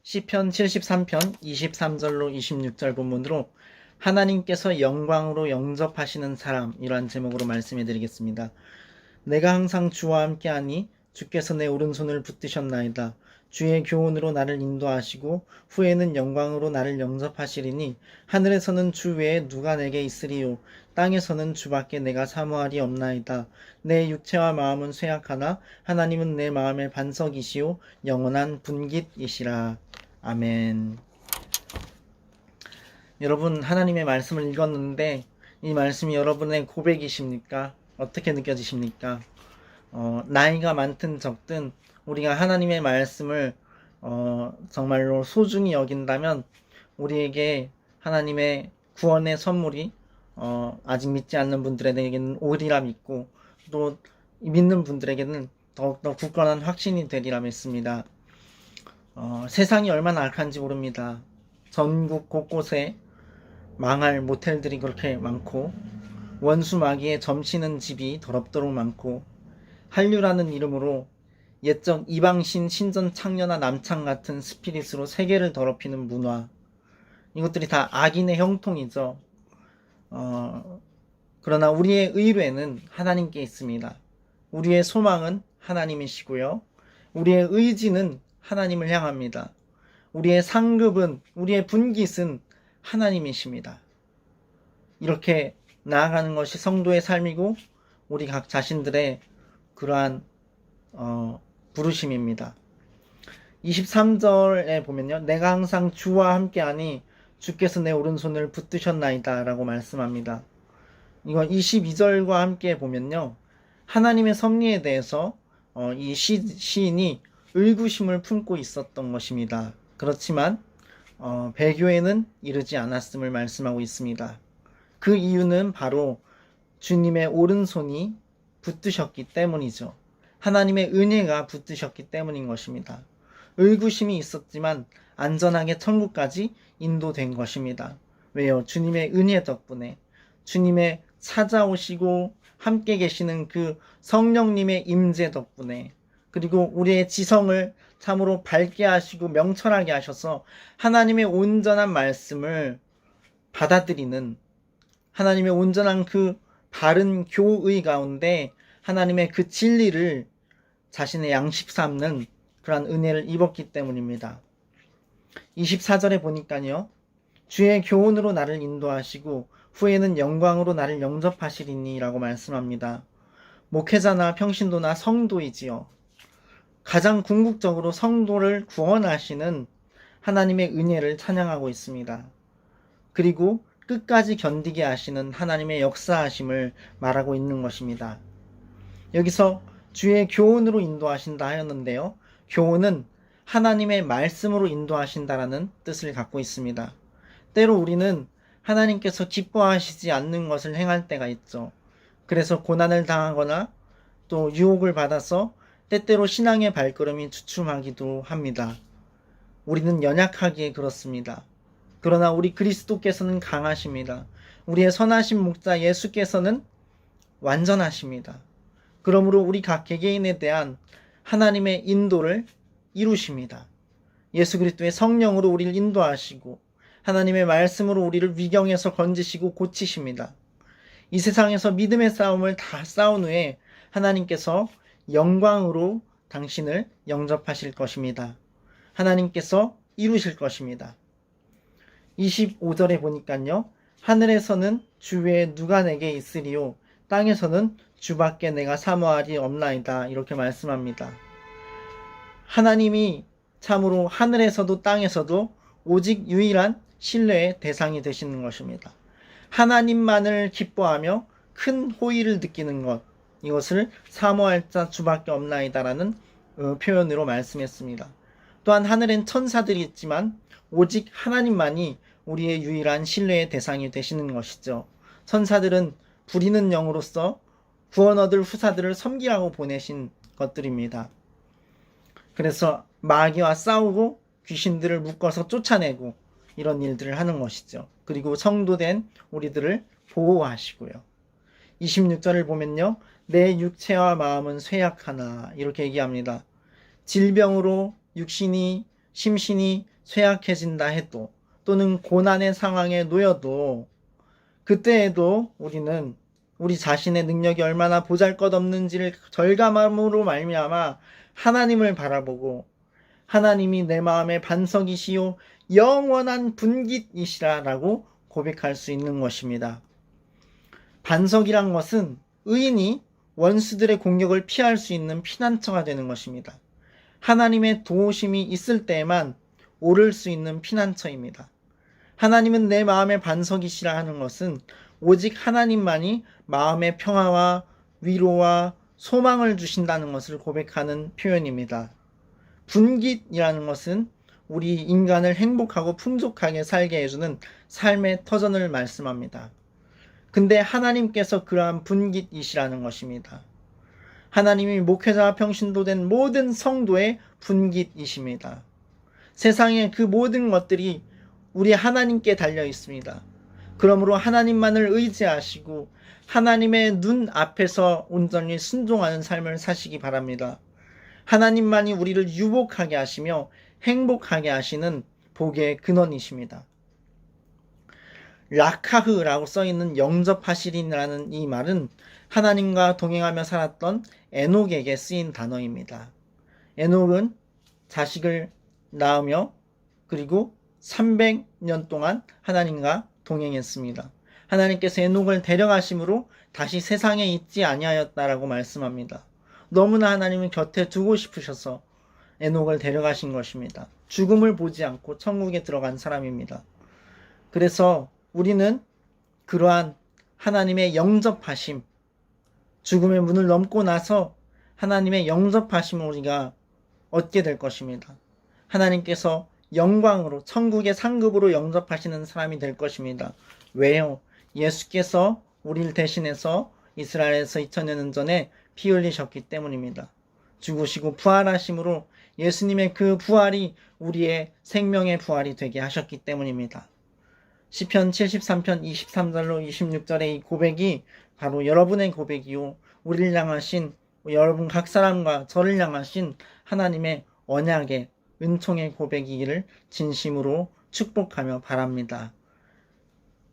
시편 73편 23절로 26절 본문으로 하나님께서 영광으로 영접하시는 사람, 이러한 제목으로 말씀해 드리겠습니다. 내가 항상 주와 함께하니 주께서 내 오른손을 붙드셨나이다. 주의 교훈으로 나를 인도하시고 후에는 영광으로 나를 영접하시리니 하늘에서는 주 외에 누가 내게 있으리요. 땅에서는 주밖에 내가 사모할이 없나이다. 내 육체와 마음은 쇠약하나 하나님은 내 마음의 반석이시요 영원한 분깃이시라. 아멘. 여러분, 하나님의 말씀을 읽었는데 이 말씀이 여러분의 고백이십니까? 어떻게 느껴지십니까? 나이가 많든 적든 우리가 하나님의 말씀을 정말로 소중히 여긴다면 우리에게 하나님의 구원의 선물이 아직 믿지 않는 분들에게는 오리라 믿고 또 믿는 분들에게는 더욱더 굳건한 확신이 되리라 믿습니다. 세상이 얼마나 악한지 모릅니다. 전국 곳곳에 망할 모텔들이 그렇게 많고 원수 마귀에 점치는 집이 더럽도록 많고 한류라는 이름으로 옛적 이방신 신전 창녀나 남창 같은 스피릿으로 세계를 더럽히는 문화, 이것들이 다 악인의 형통이죠. 그러나 우리의 의뢰는 하나님께 있습니다. 우리의 소망은 하나님이시고요. 우리의 의지는 하나님을 향합니다. 우리의 상급은, 우리의 분깃은 하나님이십니다. 이렇게 나아가는 것이 성도의 삶이고 우리 각 자신들의 그러한 부르심입니다. 23절에 보면요, 내가 항상 주와 함께하니 주께서 내 오른손을 붙드셨나이다 라고 말씀합니다. 이건 22절과 함께 보면요, 하나님의 섭리에 대해서 이 시인이 의구심을 품고 있었던 것입니다. 그렇지만 배교에는 이르지 않았음을 말씀하고 있습니다. 그 이유는 바로 주님의 오른손이 붙드셨기 때문이죠. 하나님의 은혜가 붙드셨기 때문인 것입니다. 의구심이 있었지만 안전하게 천국까지 인도된 것입니다. 왜요? 주님의 은혜 덕분에, 주님의 찾아오시고 함께 계시는 그 성령님의 임재 덕분에, 그리고 우리의 지성을 참으로 밝게 하시고 명철하게 하셔서 하나님의 온전한 말씀을 받아들이는, 하나님의 온전한 그 바른 교의 가운데 하나님의 그 진리를 자신의 양식 삼는 그러한 은혜를 입었기 때문입니다. 24절에 보니까요, 주의 교훈으로 나를 인도하시고 후에는 영광으로 나를 영접하시리니 라고 말씀합니다. 목회자나 평신도나 성도이지요. 가장 궁극적으로 성도를 구원하시는 하나님의 은혜를 찬양하고 있습니다. 그리고 끝까지 견디게 하시는 하나님의 역사하심을 말하고 있는 것입니다. 여기서 주의 교훈으로 인도하신다 하였는데요, 교훈은 하나님의 말씀으로 인도하신다라는 뜻을 갖고 있습니다. 때로 우리는 하나님께서 기뻐하시지 않는 것을 행할 때가 있죠. 그래서 고난을 당하거나 또 유혹을 받아서 때때로 신앙의 발걸음이 주춤하기도 합니다. 우리는 연약하기에 그렇습니다. 그러나 우리 그리스도께서는 강하십니다. 우리의 선하신 목자 예수께서는 완전하십니다. 그러므로 우리 각 개개인에 대한 하나님의 인도를 이루십니다. 예수 그리스도의 성령으로 우리를 인도하시고 하나님의 말씀으로 우리를 위경에서 건지시고 고치십니다. 이 세상에서 믿음의 싸움을 다 싸운 후에 하나님께서 영광으로 당신을 영접하실 것입니다. 하나님께서 이루실 것입니다. 25절에 보니까요, 하늘에서는 주 외에 누가 내게 있으리요, 땅에서는 주밖에 내가 사모할이 없나이다, 이렇게 말씀합니다. 하나님이 참으로 하늘에서도 땅에서도 오직 유일한 신뢰의 대상이 되시는 것입니다. 하나님만을 기뻐하며 큰 호의를 느끼는 것, 이것을 사모할 자 주밖에 없나이다라는 표현으로 말씀했습니다. 또한 하늘엔 천사들이 있지만 오직 하나님만이 우리의 유일한 신뢰의 대상이 되시는 것이죠. 천사들은 부리는 영으로서 구원 얻을 후사들을 섬기라고 보내신 것들입니다. 그래서 마귀와 싸우고 귀신들을 묶어서 쫓아내고 이런 일들을 하는 것이죠. 그리고 성도된 우리들을 보호하시고요. 26절을 보면요, 내 육체와 마음은 쇠약하나, 이렇게 얘기합니다. 질병으로 육신이 심신이 쇠약해진다 해도 또는 고난의 상황에 놓여도 그때에도 우리는 우리 자신의 능력이 얼마나 보잘것없는지를 절감함으로 말미암아 하나님을 바라보고 하나님이 내 마음의 반석이시요 영원한 분깃이시라라고 고백할 수 있는 것입니다. 반석이란 것은 의인이 원수들의 공격을 피할 수 있는 피난처가 되는 것입니다. 하나님의 도우심이 있을 때에만 오를 수 있는 피난처입니다. 하나님은 내 마음의 반석이시라 하는 것은 오직 하나님만이 마음의 평화와 위로와 소망을 주신다는 것을 고백하는 표현입니다. 분깃이라는 것은 우리 인간을 행복하고 풍족하게 살게 해주는 삶의 터전을 말씀합니다. 근데 하나님께서 그러한 분깃이시라는 것입니다. 하나님이 목회자와 평신도된 모든 성도의 분깃이십니다. 세상의 그 모든 것들이 우리 하나님께 달려 있습니다. 그러므로 하나님만을 의지하시고 하나님의 눈 앞에서 온전히 순종하는 삶을 사시기 바랍니다. 하나님만이 우리를 유복하게 하시며 행복하게 하시는 복의 근원이십니다. 라카흐라고 써있는 영접하시리라는 이 말은 하나님과 동행하며 살았던 에녹에게 쓰인 단어입니다. 에녹은 자식을 낳으며 그리고 300년 동안 하나님과 동행했습니다. 하나님께서 에녹을 데려가심으로 다시 세상에 있지 아니하였다라고 말씀합니다. 너무나 하나님은 곁에 두고 싶으셔서 에녹을 데려가신 것입니다. 죽음을 보지 않고 천국에 들어간 사람입니다. 그래서 우리는 그러한 하나님의 영접하심, 죽음의 문을 넘고 나서 하나님의 영접하심을 우리가 얻게 될 것입니다. 하나님께서 영광으로 천국의 상급으로 영접하시는 사람이 될 것입니다. 왜요? 예수께서 우리를 대신해서 이스라엘에서 2000년 전에 피 흘리셨기 때문입니다. 죽으시고 부활하심으로 예수님의 그 부활이 우리의 생명의 부활이 되게 하셨기 때문입니다. 시편 73편 23절로 26절의 이 고백이 바로 여러분의 고백이요 우리를 향하신 여러분 각 사람과 저를 향하신 하나님의 언약의 은총의 고백이기를 진심으로 축복하며 바랍니다.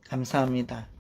감사합니다.